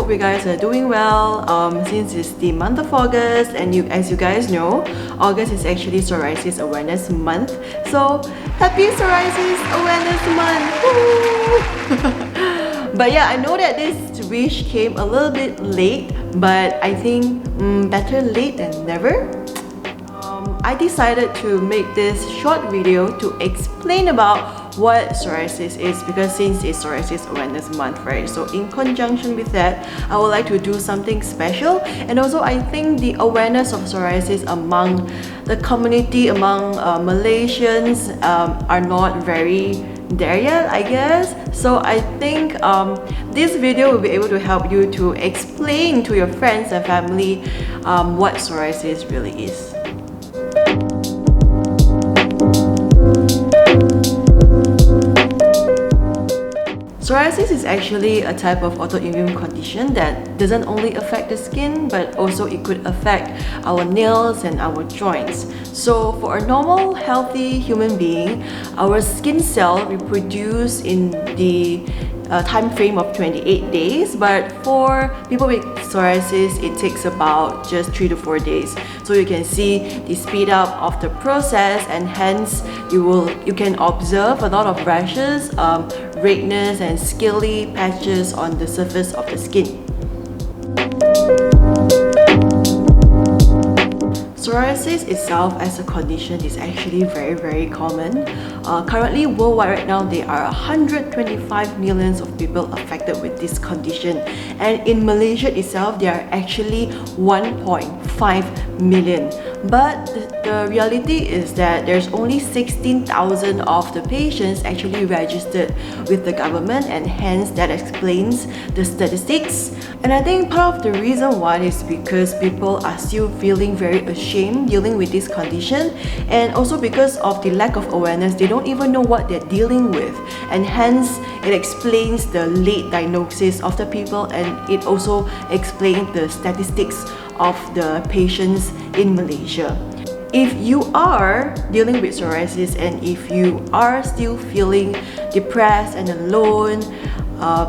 hope you guys are doing well. Since it's the month of August, and as you guys know, August is actually Psoriasis Awareness Month. So, happy Psoriasis Awareness Month! Woo! But yeah, I know that this wish came a little bit late, but I think better late than never. I decided to make this short video to explain about what psoriasis is, because since it's Psoriasis Awareness Month, right? So in conjunction with that, I would like to do something special. And also I think the awareness of psoriasis among the community, among Malaysians are not very there yet, I guess. So I think this video will be able to help you to explain to your friends and family what psoriasis really is. Psoriasis is actually a type of autoimmune condition that doesn't only affect the skin, but also it could affect our nails and our joints. So for a normal, healthy human being, our skin cell reproduce in the time frame of 28 days, but for people with psoriasis, it takes about just 3 to 4 days. So you can see the speed up of the process, and hence you can observe a lot of rashes, redness and scaly patches on the surface of the skin. Psoriasis itself as a condition is actually very common. Currently worldwide right now, there are 125 millions of people affected with this condition, and in Malaysia itself there are actually 1.5 million. But the reality is that there's only 16,000 of the patients actually registered with the government, and hence that explains the statistics. And I think part of the reason why is because people are still feeling very ashamed dealing with this condition, and also because of the lack of awareness, they don't even know what they're dealing with, and hence it explains the late diagnosis of the people, and it also explains the statistics of the patients in Malaysia. If you are dealing with psoriasis and if you are still feeling depressed and alone,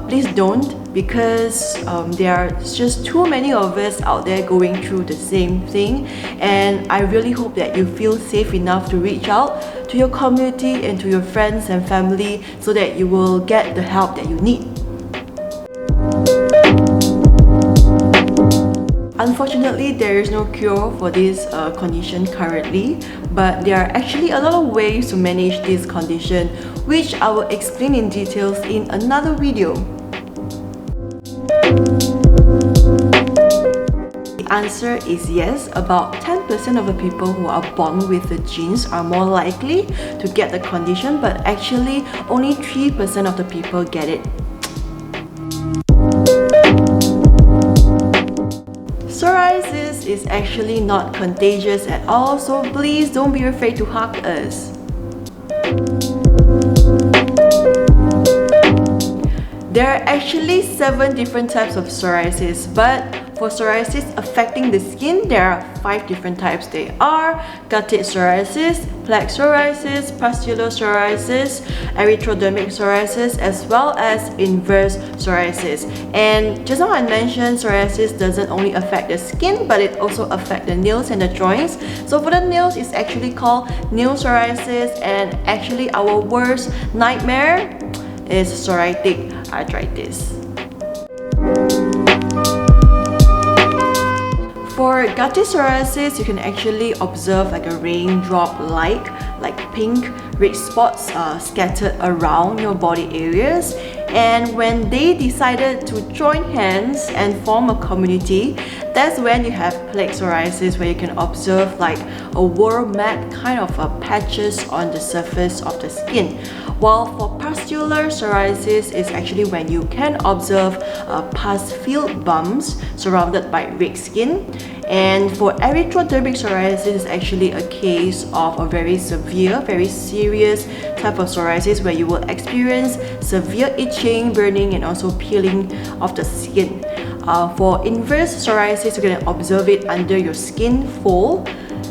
please don't, because there are just too many of us out there going through the same thing, and I really hope that you feel safe enough to reach out to your community and to your friends and family so that you will get the help that you need. Unfortunately, there is no cure for this condition currently, but there are actually a lot of ways to manage this condition, which I will explain in details in another video. The answer is yes. About 10% of the people who are born with the genes are more likely to get the condition, but actually only 3% of the people get it. Psoriasis is actually not contagious at all, so please don't be afraid to hug us. There are actually 7 different types of psoriasis, but for psoriasis affecting the skin, there are 5 different types. They are gutted psoriasis, plaque psoriasis, pustular psoriasis, erythrodermic psoriasis, as well as inverse psoriasis. And just now I mentioned psoriasis doesn't only affect the skin, but it also affects the nails and the joints. So for the nails, it's actually called nail psoriasis, and actually our worst nightmare is psoriatic arthritis. For gutted psoriasis, you can actually observe like a raindrop-like pink red spots scattered around your body areas. And when they decided to join hands and form a community, that's when you have plaque psoriasis, where you can observe like a worm mat kind of patches on the surface of the skin. While for pustular psoriasis is actually when you can observe pus-filled bumps surrounded by red skin. And for erythrodermic psoriasis is actually a case of a very severe, very serious type of psoriasis where you will experience severe itching, burning, and also peeling of the skin. For inverse psoriasis, you can observe it under your skin fold.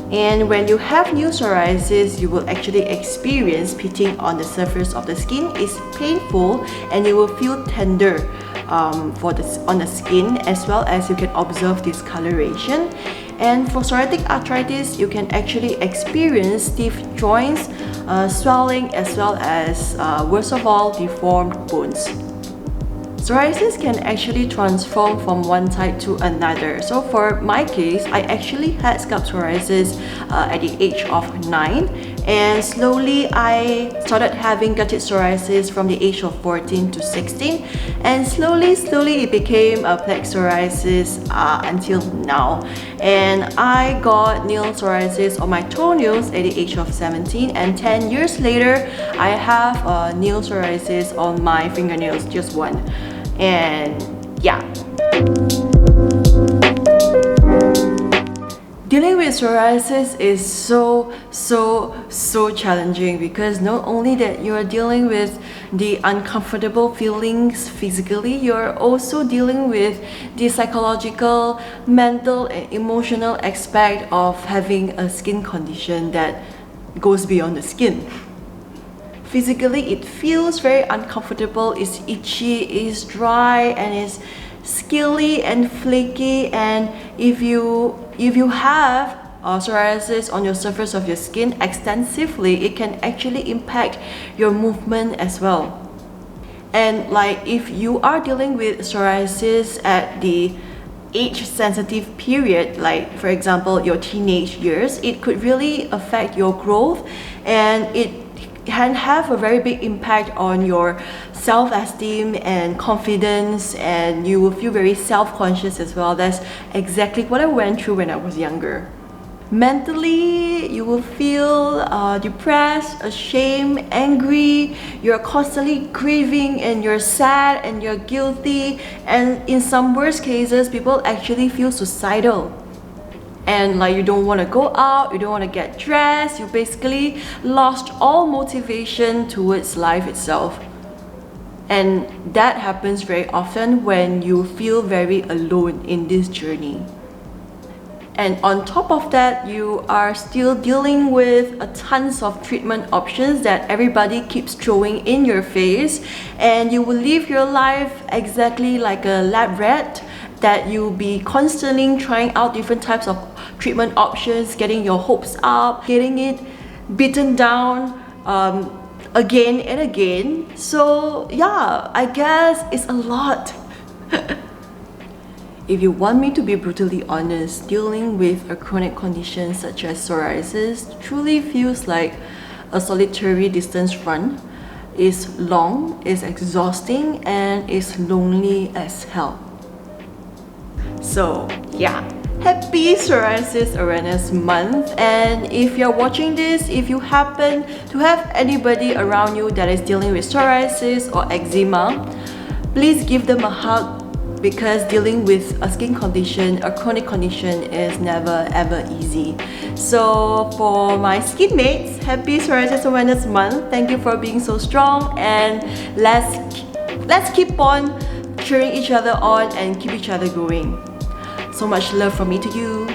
And when you have new psoriasis, you will actually experience pitting on the surface of the skin. It's painful and you will feel tender on the skin, as well as you can observe discoloration. And for psoriatic arthritis, you can actually experience stiff joints, swelling, as well as, worst of all, deformed bones. Psoriasis can actually transform from one type to another. So for my case, I actually had scalp psoriasis at the age of 9, and slowly I started having gutted psoriasis from the age of 14 to 16, and slowly it became a plaque psoriasis until now. And I got nail psoriasis on my toenails at the age of 17, and 10 years later I have nail psoriasis on my fingernails, just one. And yeah, dealing with psoriasis is so challenging, because not only that you are dealing with the uncomfortable feelings physically, you're also dealing with the psychological, mental and emotional aspect of having a skin condition that goes beyond the skin. Physically, it feels very uncomfortable, it's itchy, it's dry, and it's scaly and flaky. And if you have psoriasis on your surface of your skin extensively, it can actually impact your movement as well. And like, if you are dealing with psoriasis at the age-sensitive period, like for example your teenage years, it could really affect your growth, and it can have a very big impact on your self-esteem and confidence, and you will feel very self-conscious as well. That's exactly what I went through when I was younger. Mentally, you will feel depressed, ashamed, angry, you're constantly grieving, and you're sad and you're guilty, and in some worst cases, people actually feel suicidal. And like, you don't want to go out, you don't want to get dressed, you basically lost all motivation towards life itself. And that happens very often when you feel very alone in this journey. And on top of that, you are still dealing with tons of treatment options that everybody keeps throwing in your face, and you will live your life exactly like a lab rat, that you'll be constantly trying out different types of treatment options, getting your hopes up, getting it beaten down again and again. So yeah, I guess it's a lot. If you want me to be brutally honest, dealing with a chronic condition such as psoriasis truly feels like a solitary distance run. It's long, it's exhausting, and it's lonely as hell. So yeah, happy Psoriasis Awareness Month. And if you're watching this, if you happen to have anybody around you that is dealing with psoriasis or eczema, please give them a hug, because dealing with a skin condition, a chronic condition, is never ever easy. So for my skin mates, happy Psoriasis Awareness Month. Thank you for being so strong, and let's keep on cheering each other on and keep each other going. So much love from me to you.